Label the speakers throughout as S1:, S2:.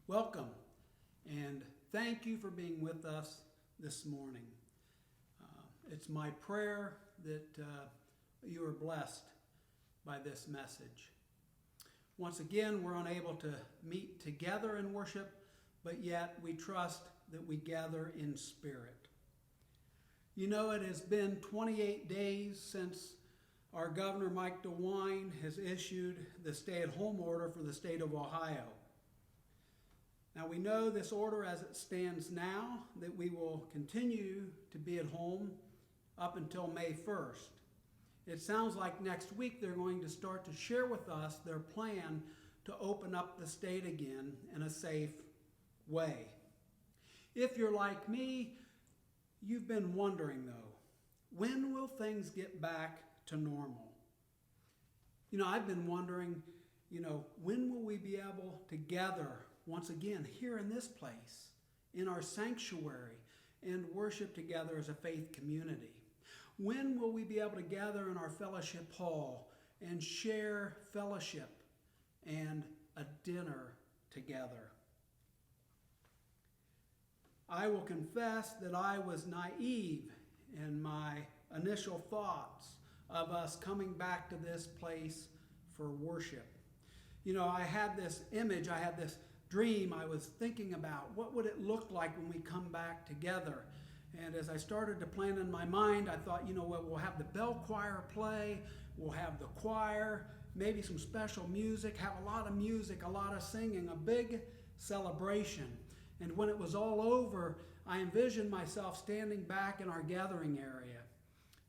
S1: Welcome, and thank you for being with us this morning. It's my prayer that you are blessed by this message. Once again, we're unable to meet together in worship, but yet we trust that we gather in spirit. You know, it has been 28 days since our Governor Mike DeWine has issued the stay-at-home order for the state of Ohio. Now, we know this order as it stands now, that we will continue to be at home up until May 1st. It sounds like next week they're going to start to share with us their plan to open up the state again in a safe way. If you're like me, you've been wondering though, when will things get back to normal? You know, I've been wondering, when will we be able to gather once again here in this place, in our sanctuary, and worship together as a faith community? When will we be able to gather in our fellowship hall and share fellowship and a dinner together? I will confess that I was naive in my initial thoughts of us coming back to this place for worship. I had this image, I had this dream I was thinking about. What would it look like when we come back together? And as I started to plan in my mind, I thought, we'll have the bell choir play, we'll have the choir, maybe some special music, have a lot of music, a lot of singing, a big celebration. And when it was all over, I envisioned myself standing back in our gathering area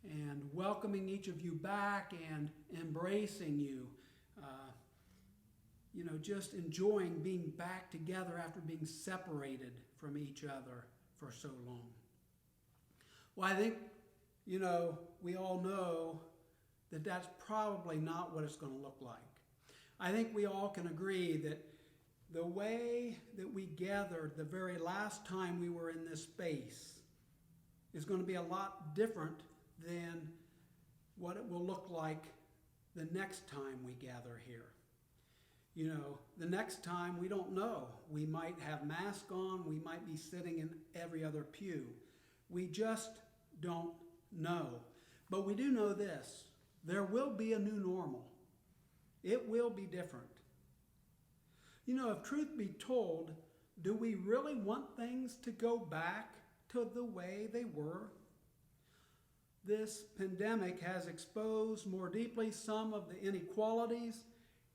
S1: and welcoming each of you back and embracing you. Just enjoying being back together after being separated from each other for so long. Well, I think, we all know that that's probably not what it's going to look like. I think we all can agree that the way that we gathered the very last time we were in this space is going to be a lot different than what it will look like the next time we gather here. The next time, we don't know. We might have masks on. We might be sitting in every other pew. We just don't know. But we do know this. There will be a new normal. It will be different. If truth be told, do we really want things to go back to the way they were? This pandemic has exposed more deeply some of the inequalities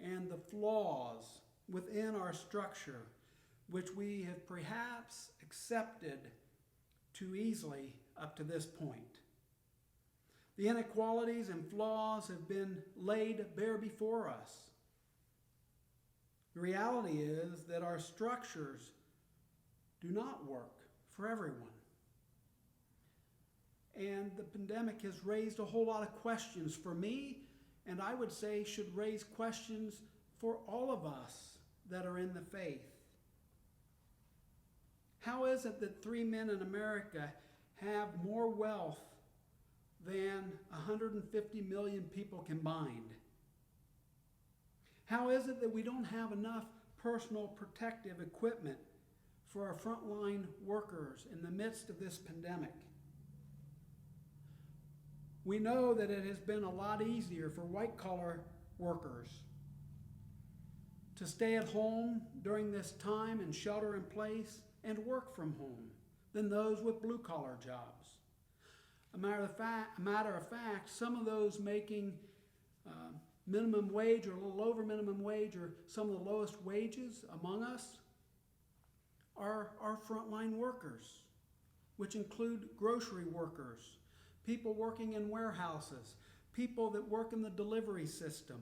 S1: and the flaws within our structure, which we have perhaps accepted too easily up to this point. The inequalities and flaws have been laid bare before us. The reality is that our structures do not work for everyone. And the pandemic has raised a whole lot of questions for me, and I would say should raise questions for all of us that are in the faith. How is it that 3 men in America have more wealth than 150 million people combined? How is it that we don't have enough personal protective equipment for our frontline workers in the midst of this pandemic? We know that it has been a lot easier for white-collar workers to stay at home during this time and shelter in place and work from home than those with blue-collar jobs. A matter of fact, some of those making minimum wage or a little over minimum wage or some of the lowest wages among us are our frontline workers, which include grocery workers, people working in warehouses, people that work in the delivery system.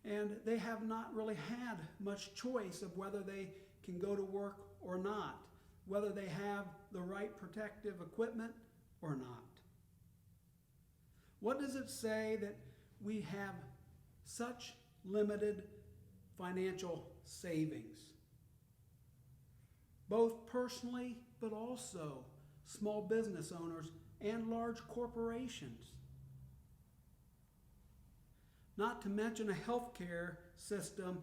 S1: And they have not really had much choice of whether they can go to work or not, whether they have the right protective equipment or not. What does it say that we have such limited financial savings, both personally but also small business owners and large corporations? Not to mention a healthcare system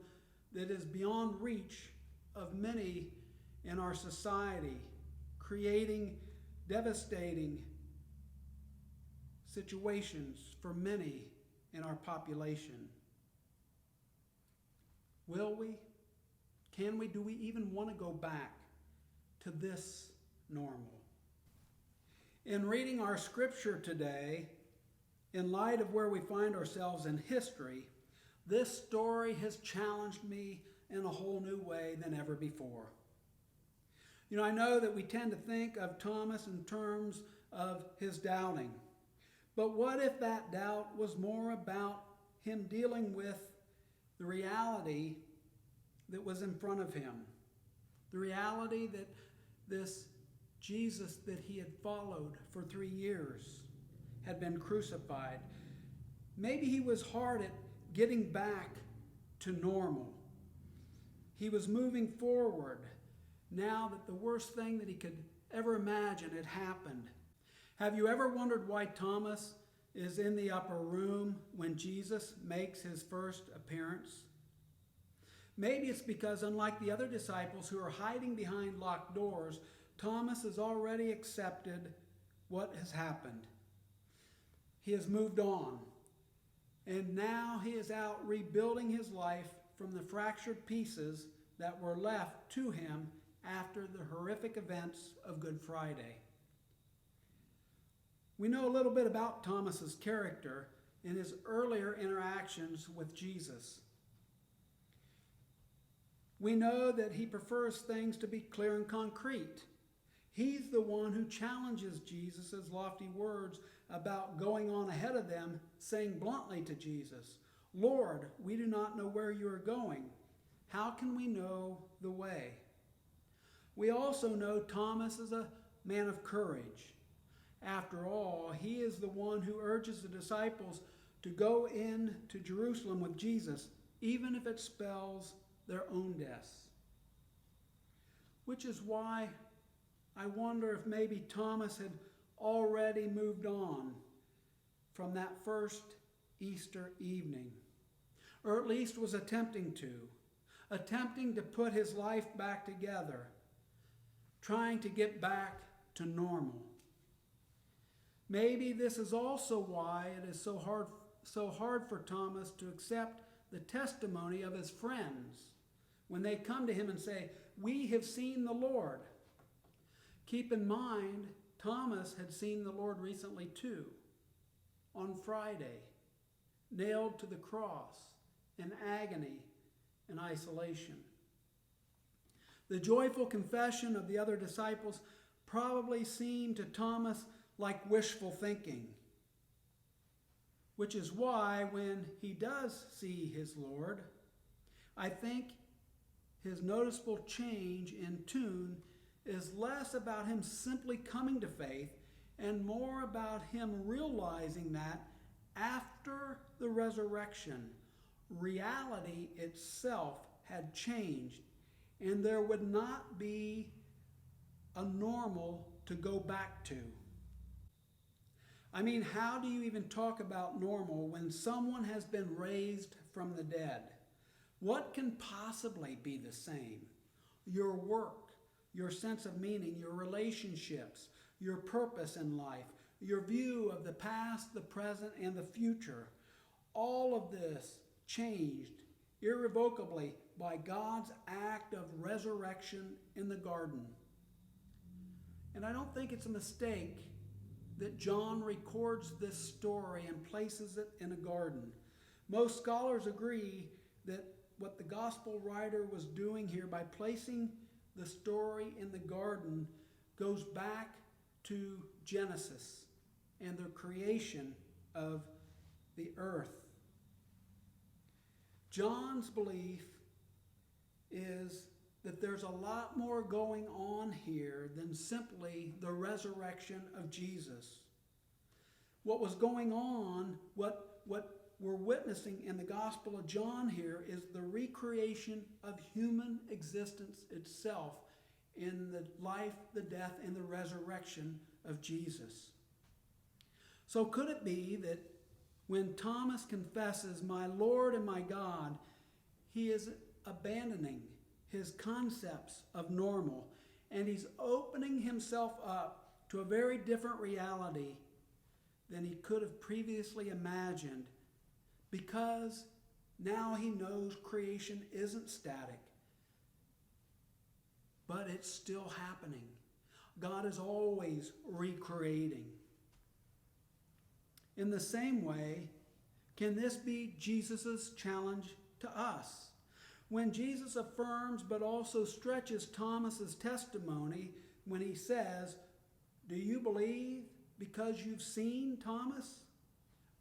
S1: that is beyond reach of many in our society, creating devastating situations for many in our population. Will we? Can we? Do we even want to go back to this normal? In reading our scripture today, in light of where we find ourselves in history, this story has challenged me in a whole new way than ever before. I know that we tend to think of Thomas in terms of his doubting. But what if that doubt was more about him dealing with the reality that was in front of him? The reality that this Jesus that he had followed for 3 years had been crucified. Maybe he was hard at getting back to normal. He was moving forward now that the worst thing that he could ever imagine had happened. Have you ever wondered why Thomas is in the upper room when Jesus makes his first appearance? Maybe it's because, unlike the other disciples who are hiding behind locked doors, Thomas has already accepted what has happened. He has moved on, and now he is out rebuilding his life from the fractured pieces that were left to him after the horrific events of Good Friday. We know a little bit about Thomas's character in his earlier interactions with Jesus. We know that he prefers things to be clear and concrete. He's the one who challenges Jesus' lofty words about going on ahead of them, saying bluntly to Jesus, "Lord, we do not know where you are going. How can we know the way?" We also know Thomas is a man of courage. After all, he is the one who urges the disciples to go in to Jerusalem with Jesus, even if it spells their own deaths. Which is why I wonder if maybe Thomas had already moved on from that first Easter evening, or at least was attempting to put his life back together, trying to get back to normal. Maybe this is also why it is so hard for Thomas to accept the testimony of his friends when they come to him and say, "We have seen the Lord." Keep in mind, Thomas had seen the Lord recently too, on Friday, nailed to the cross in agony and isolation. The joyful confession of the other disciples probably seemed to Thomas like wishful thinking, which is why when he does see his Lord, I think his noticeable change in tune is less about him simply coming to faith and more about him realizing that after the resurrection, reality itself had changed and there would not be a normal to go back to. I mean, how do you even talk about normal when someone has been raised from the dead? What can possibly be the same? Your work, your sense of meaning, your relationships, your purpose in life, your view of the past, the present, and the future. All of this changed irrevocably by God's act of resurrection in the garden. And I don't think it's a mistake that John records this story and places it in a garden. Most scholars agree that what the gospel writer was doing here by placing the story in the garden goes back to Genesis and the creation of the earth. John's belief is that there's a lot more going on here than simply the resurrection of Jesus. What was going on, what we're witnessing in the Gospel of John here is the recreation of human existence itself in the life, the death, and the resurrection of Jesus. So could it be that when Thomas confesses, "My Lord and my God," he is abandoning his concepts of normal, and he's opening himself up to a very different reality than he could have previously imagined, because now he knows creation isn't static, but it's still happening. God is always recreating. In the same way, can this be Jesus' challenge to us? When Jesus affirms but also stretches Thomas's testimony when he says, "Do you believe because you've seen, Thomas?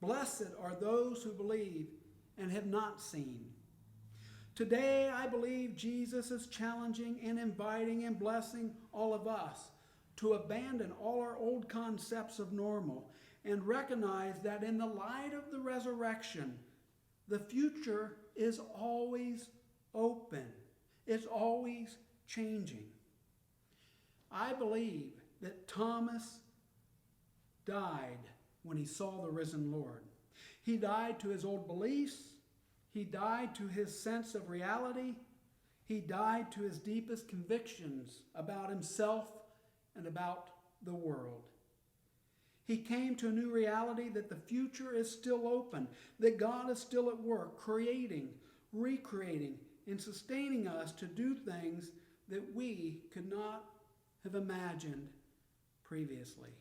S1: Blessed are those who believe and have not seen." Today, I believe Jesus is challenging and inviting and blessing all of us to abandon all our old concepts of normal and recognize that in the light of the resurrection, the future is always open. It's always changing. I believe that Thomas died when he saw the risen Lord. He died to his old beliefs. He died to his sense of reality. He died to his deepest convictions about himself and about the world. He came to a new reality that the future is still open, that God is still at work, creating, recreating, and sustaining us to do things that we could not have imagined previously.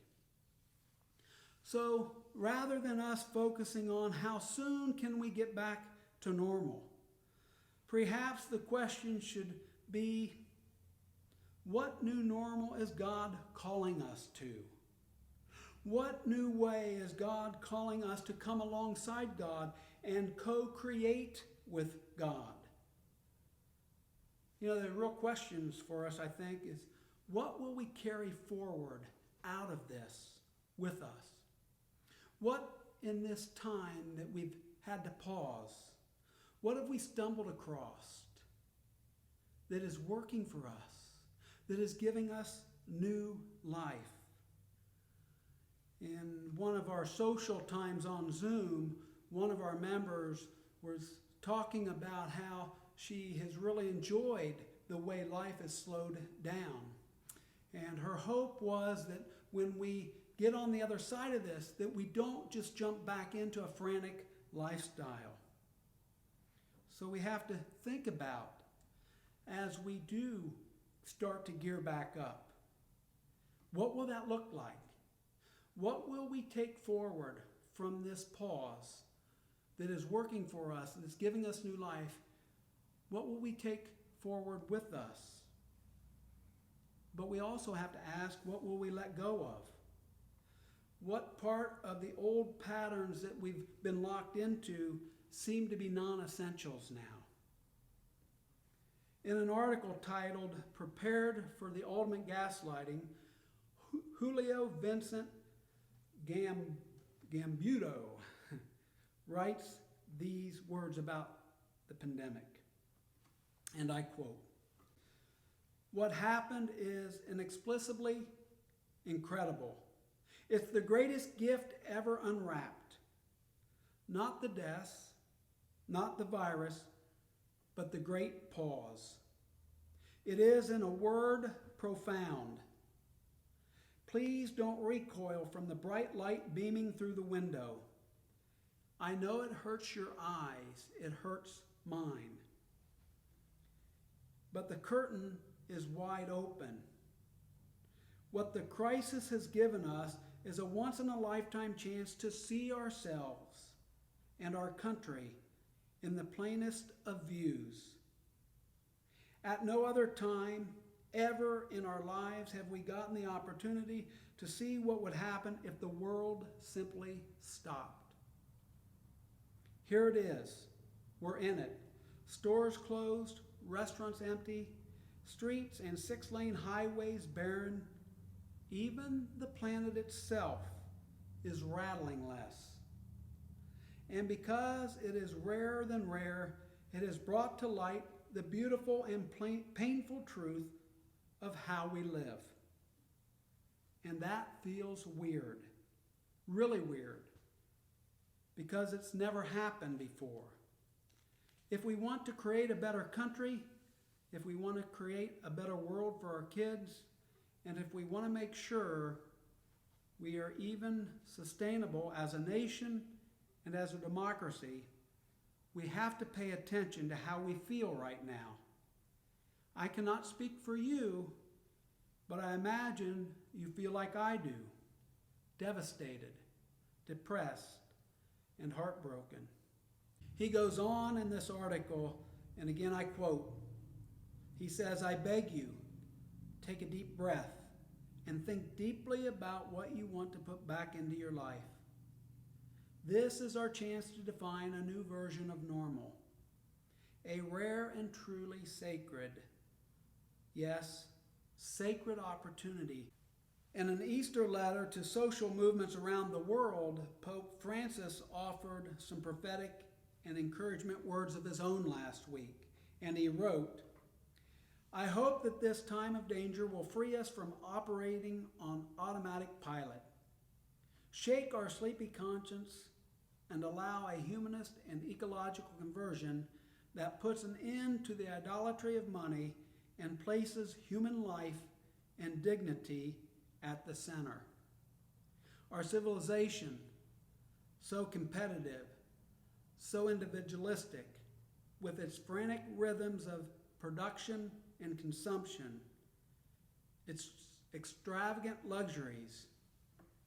S1: So rather than us focusing on how soon can we get back to normal, perhaps the question should be, what new normal is God calling us to? What new way is God calling us to come alongside God and co-create with God? You know, the real questions for us, I think, is what will we carry forward out of this with us? What in this time that we've had to pause, what have we stumbled across that is working for us, that is giving us new life? In one of our social times on Zoom, one of our members was talking about how she has really enjoyed the way life has slowed down. And her hope was that when we get on the other side of this, that we don't just jump back into a frantic lifestyle. So we have to think about, as we do start to gear back up, what will that look like? What will we take forward from this pause that is working for us and is giving us new life? What will we take forward with us? But we also have to ask, what will we let go of? What part of the old patterns that we've been locked into seem to be non-essentials now? In an article titled "Prepared for the Ultimate Gaslighting," Julio Vincent Gambuto writes these words about the pandemic, and I quote, "What happened is inexplicably incredible. It's the greatest gift ever unwrapped. Not the deaths, not the virus, but the great pause. It is, in a word, profound. Please don't recoil from the bright light beaming through the window. I know it hurts your eyes, it hurts mine. But the curtain is wide open. What the crisis has given us is a once-in-a-lifetime chance to see ourselves and our country in the plainest of views. At no other time ever in our lives have we gotten the opportunity to see what would happen if the world simply stopped. Here it is. We're in it. Stores closed, restaurants empty, streets and 6-lane highways barren. Even the planet itself is rattling less. And because it is rarer than rare, it has brought to light the beautiful and painful truth of how we live. And that feels weird, really weird, because it's never happened before. If we want to create a better country, if we want to create a better world for our kids, and if we want to make sure we are even sustainable as a nation and as a democracy, we have to pay attention to how we feel right now. I cannot speak for you, but I imagine you feel like I do, devastated, depressed, and heartbroken. He goes on in this article, and again I quote, he says, "I beg you, take a deep breath and think deeply about what you want to put back into your life. This is our chance to define a new version of normal, a rare and truly sacred, yes, sacred opportunity." In an Easter letter to social movements around the world, Pope Francis offered some prophetic and encouragement words of his own last week, and he wrote, "I hope that this time of danger will free us from operating on automatic pilot, shake our sleepy conscience, and allow a humanist and ecological conversion that puts an end to the idolatry of money and places human life and dignity at the center. Our civilization, so competitive, so individualistic, with its frantic rhythms of production and consumption, its extravagant luxuries,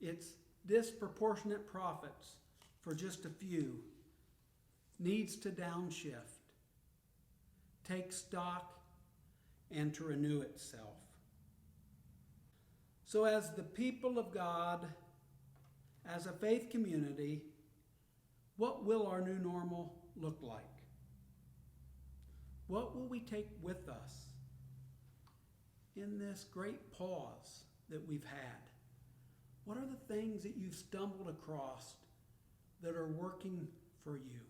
S1: its disproportionate profits for just a few, needs to downshift, take stock, and to renew itself. So as the people of God, as a faith community, what will our new normal look like? What will we take with us in this great pause that we've had? What are the things that you've stumbled across that are working for you?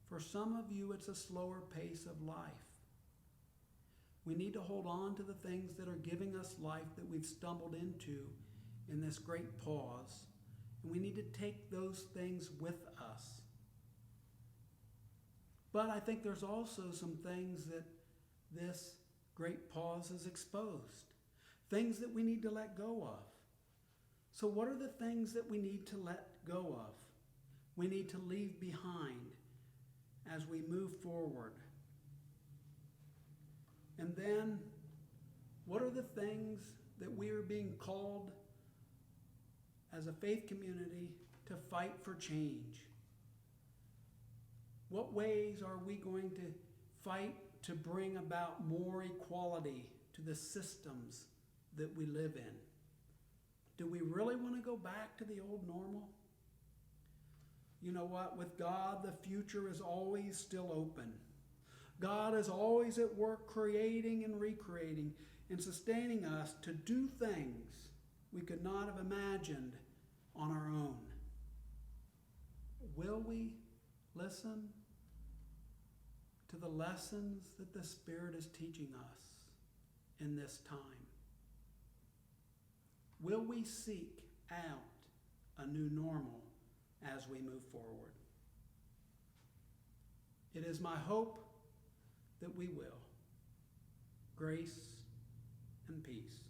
S1: For some of you, it's a slower pace of life. We need to hold on to the things that are giving us life that we've stumbled into in this great pause, and we need to take those things with us. But I think there's also some things that this great pause has exposed, things that we need to let go of. So what are the things that we need to let go of? We need to leave behind as we move forward. And then, what are the things that we are being called as a faith community to fight for change? What ways are we going to fight to bring about more equality to the systems that we live in? Do we really want to go back to the old normal? You know what? With God, the future is always still open. God is always at work creating and recreating and sustaining us to do things we could not have imagined on our own. Will we listen to the lessons that the Spirit is teaching us in this time? Will we seek out a new normal as we move forward? It is my hope that we will. Grace and peace.